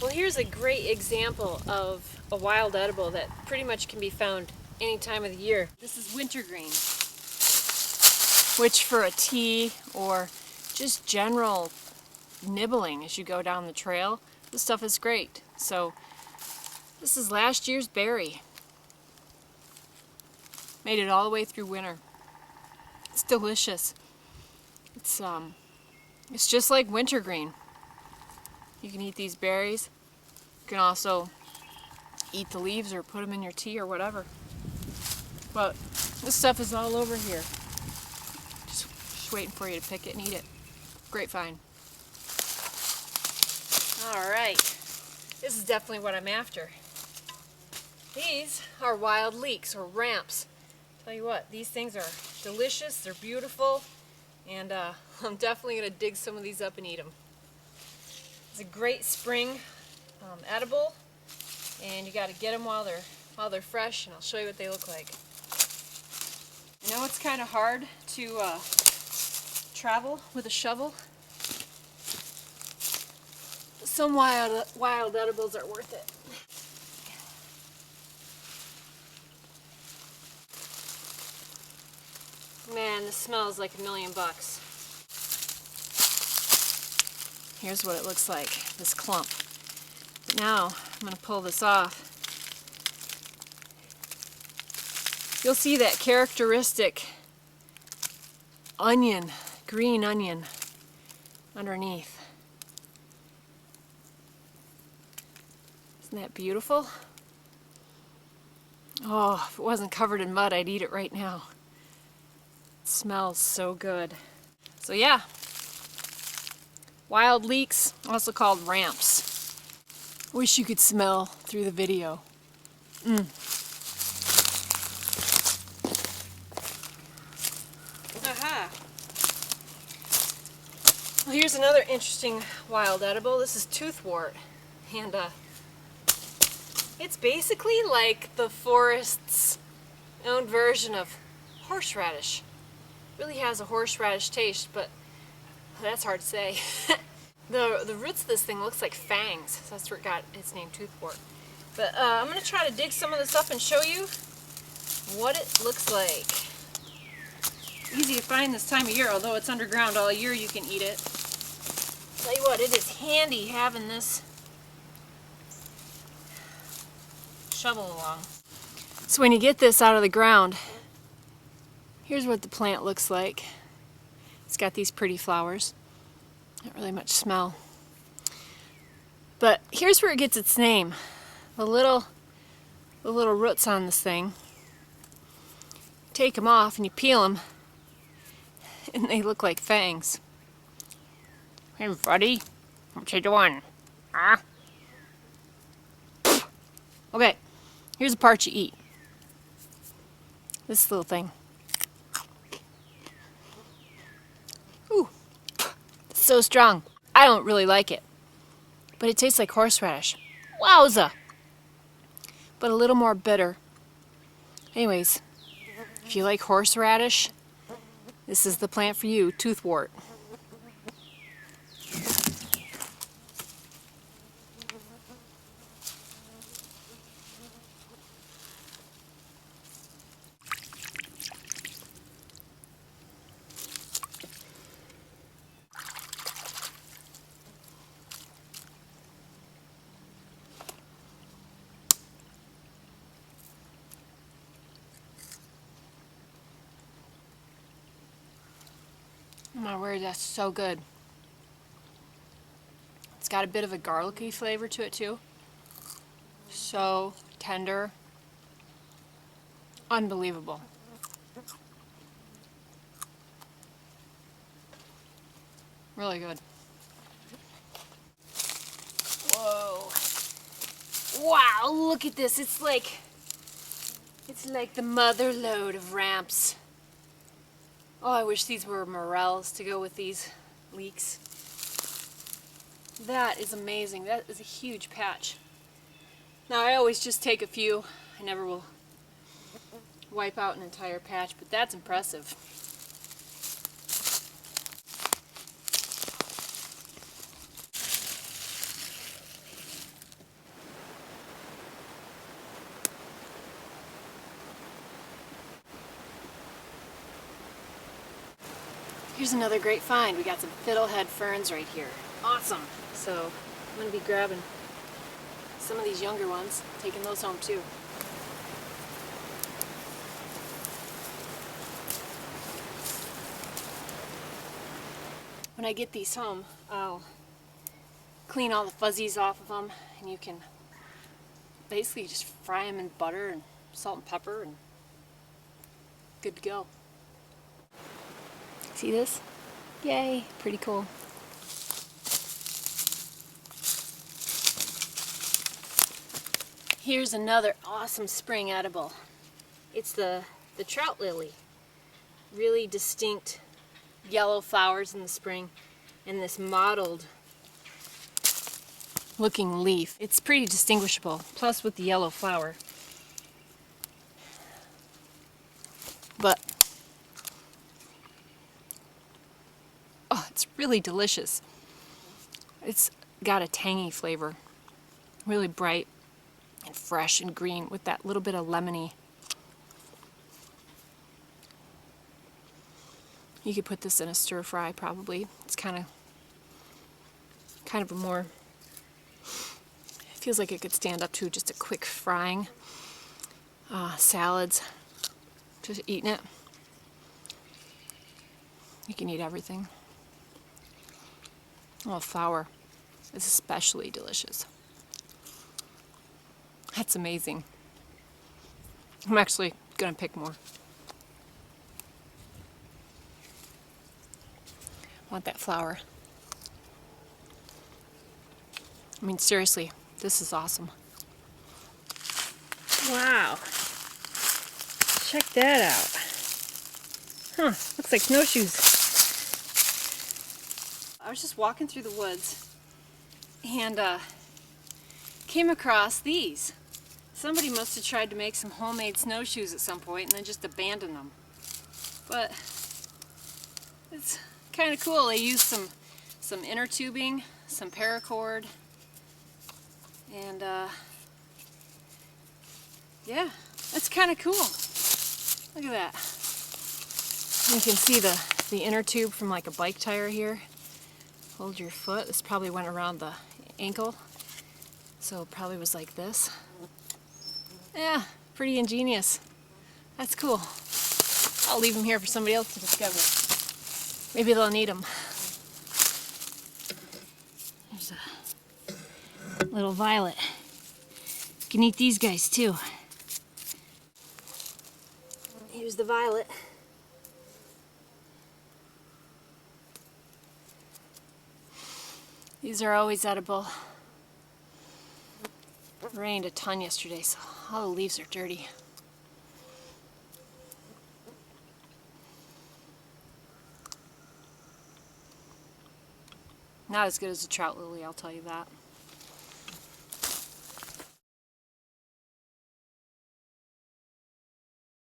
Well, here's a great example of a wild edible that pretty much can be found any time of the year. This is wintergreen, which for a tea or just general nibbling as you go down the trail, this stuff is great. So this is last year's berry. Made it all the way through winter. It's delicious. It's just like wintergreen. You can eat these berries. You can also eat the leaves or put them in your tea or whatever. But this stuff is all over here. Just waiting for you to pick it and eat it. Great find. Alright, this is definitely what I'm after. These are wild leeks or ramps. Tell you what, these things are delicious, they're beautiful, and I'm definitely going to dig some of these up and eat them. It's a great spring edible, and you got to get them while they're fresh, and I'll show you what they look like. I know it's kind of hard to travel with a shovel. Some wild edibles are worth it. Man, this smells like $1,000,000. Here's what it looks like, this clump. But now, I'm going to pull this off. You'll see that characteristic onion, green onion, underneath. Isn't that beautiful? Oh, if it wasn't covered in mud, I'd eat it right now. It smells so good. So yeah, wild leeks, also called ramps. Wish you could smell through the video. Aha! Well, here's another interesting wild edible. This is toothwort, and it's basically like the forest's own version of horseradish. It really has a horseradish taste, but that's hard to say. The roots of this thing looks like fangs, so that's where it got its name, toothwort. But I'm going to try to dig some of this up and show you what it looks like. Easy to find this time of year, although it's underground all year, you can eat it. Tell you what, it is handy having this shovel along. So when you get this out of the ground, here's what the plant looks like. It's got these pretty flowers. Not really much smell. But here's where it gets its name. The little roots on this thing. Take them off and you peel them, and they look like fangs. Hey buddy, what you doing? Huh? Okay, here's the part you eat. This little thing. Ooh, it's so strong. I don't really like it, but it tastes like horseradish. Wowza! But a little more bitter. Anyways, if you like horseradish, this is the plant for you, toothwort. Oh my word, that's so good. It's got a bit of a garlicky flavor to it too. So tender. Unbelievable. Really good. Whoa. Wow, look at this. It's like the mother lode of ramps. Oh, I wish these were morels to go with these leeks. That is amazing. That is a huge patch. Now, I always just take a few. I never will wipe out an entire patch, but that's impressive. Here's another great find. We got some fiddlehead ferns right here. Awesome. So I'm going to be grabbing some of these younger ones, taking those home too. When I get these home, I'll clean all the fuzzies off of them, and you can basically just fry them in butter and salt and pepper and good to go. See this? Yay, pretty cool. Here's another awesome spring edible. It's the Trout Lily. Really distinct yellow flowers in the spring and this mottled looking leaf. It's pretty distinguishable, plus with the yellow flower. But oh, it's really delicious. It's got a tangy flavor, really bright and fresh and green with that little bit of lemony. You could put this in a stir fry probably. It's kind of a more, it feels like it could stand up to just a quick frying. Salads, just eating it. You can eat everything. Oh, flour is especially delicious. That's amazing. I'm actually gonna pick more. I want that flour. I mean, seriously, this is awesome. Wow. Check that out. Huh, looks like snowshoes. I was just walking through the woods and came across these. Somebody must have tried to make some homemade snowshoes at some point and then just abandoned them. But it's kind of cool. They used some inner tubing, some paracord, and yeah, that's kind of cool. Look at that. You can see the inner tube from like a bike tire here. Hold your foot. This probably went around the ankle, so it probably was like this. Yeah, pretty ingenious. That's cool. I'll leave them here for somebody else to discover. Maybe they'll need them. There's a little violet. You can eat these guys too. Here's the violet. These are always edible. It rained a ton yesterday, so all the leaves are dirty. Not as good as a trout lily, I'll tell you that.